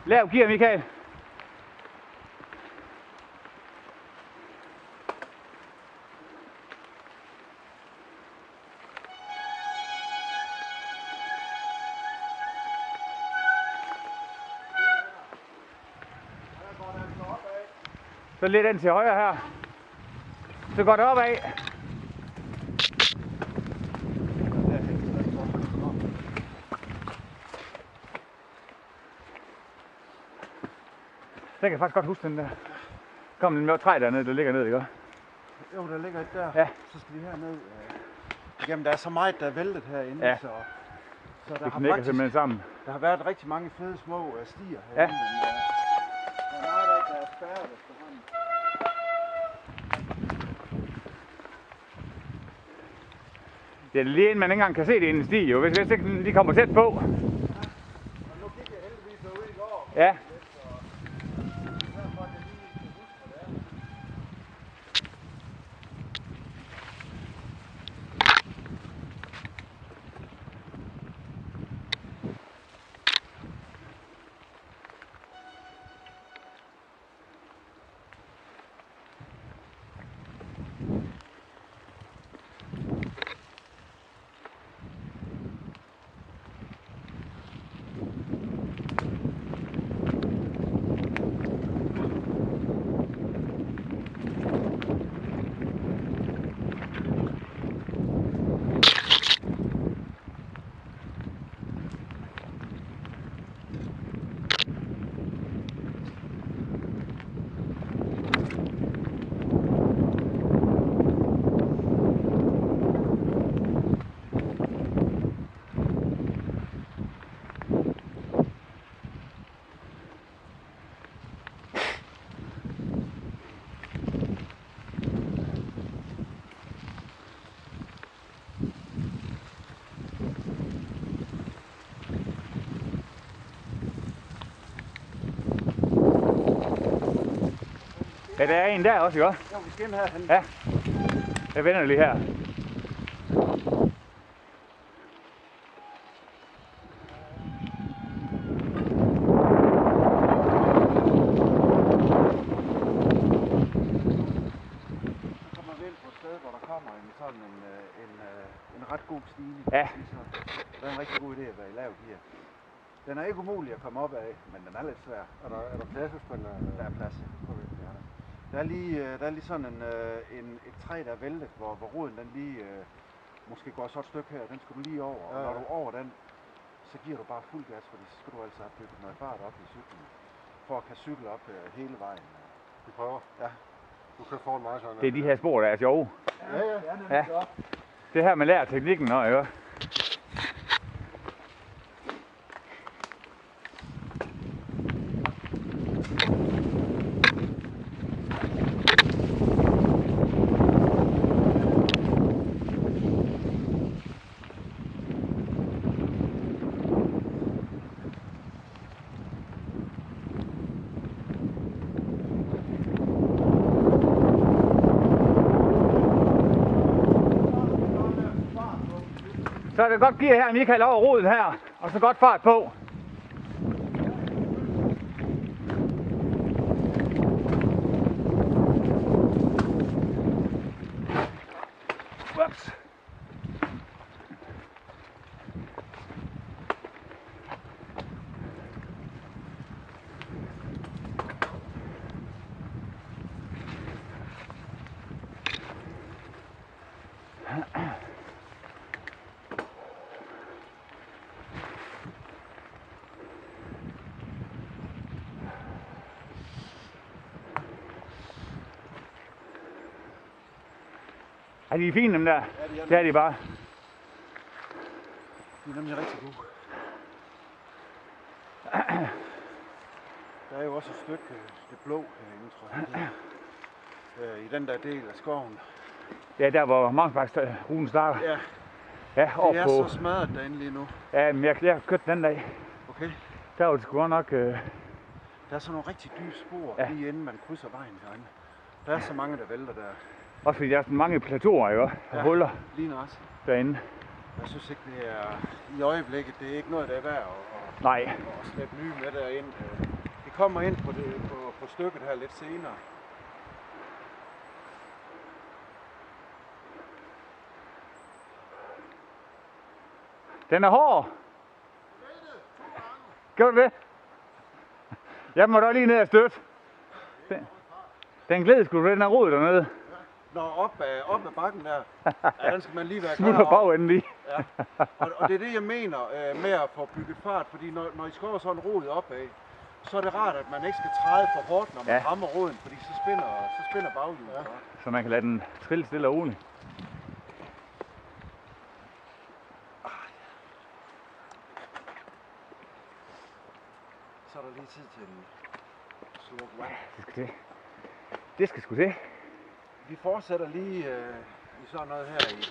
Lav gear, Michael. Så lidt den til højre her. Så går det opad. Den kan jeg faktisk godt huske, den der. Kom en mørk træ dernede, der ligger ned, ikke? Jo, der ligger et der. Ja. Så skal vi herned. Jamen, der er så meget, der er væltet herinde, ja. så der det knækker simpelthen sammen. Der har været rigtig mange fede små stier herinde, ja. Men der er meget, der er spærret efterhånden. Det er lige inden man ikke engang kan se det i en sti, jo, hvis ikke de kommer tæt på. Ja. Og nu gik jeg heldigvis ud i går. Ja. Ja, der er en der også, ikke? Jo, vi skal ind herhen. Ja. Jeg vender lige her. En ret god stigning. Ja. Det er en rigtig god idé at være i lav gear. Den er ikke umulig at komme op af, men den er lidt svær. Er der plads, hvis man... Der er plads. Der er lige sådan et træ, der er væltet, hvor roden den lige måske går så et stykke her. Den skal du lige over, og når du er over den, så giver du bare fuld gas, fordi så skal du altså have bygget noget fart op i cyklen, for at kan cykle op hele vejen. Vi prøver. Ja. Du kan få mig sådan. Det er de her spor, der er sjove. Ja. Det her, man lærer teknikken, når jeg Så er det godt gear her, Michael, over roden her, og så godt fart på. Ups. Er de fine, dem der? Ja, det er de bare. De er nemlig rigtig gode. Der er jo også et stykke det blå herinde, tror jeg. I den der del af skoven. Ja, der hvor Mangsbakstruten starter. Ja. Ja, op det er på. så smadret derinde lige nu. Ja, men jeg har kørt den dag. Okay. Der var det sgu godt nok... Der er sådan nogle rigtig dybe spor, lige inden man krydser vejen herinde. Der er så mange, der vælter der. Også fordi der er så mange plateauer, ikke? Og huller lige nøjagtigt derinde. Jeg synes ikke, det er i øjeblikket, det er ikke noget, der er værd at Nej. slæbe nye med derind. kommer ind på stykket her lidt senere. Den er hård. Gjorde du det? Jeg må da lige ned og støtte. Den gled sgu, den er rodet dernede. Nå, op ad bakken der. Ja, den skal man lige være klar Smutter over. bagenden lige. Ja. Og det er det, jeg mener med at få bygget fart, fordi når I skal over sådan en rod opad, så er det rart, at man ikke skal træde for hårdt, når man rammer roden, fordi så spinner baghjulet. Ja. Så man kan lade den trille stille og roligt. Så er der lige tid til en slurk vand. Det skal det. Det skal sgu det. Vi fortsætter lige i sådan noget her i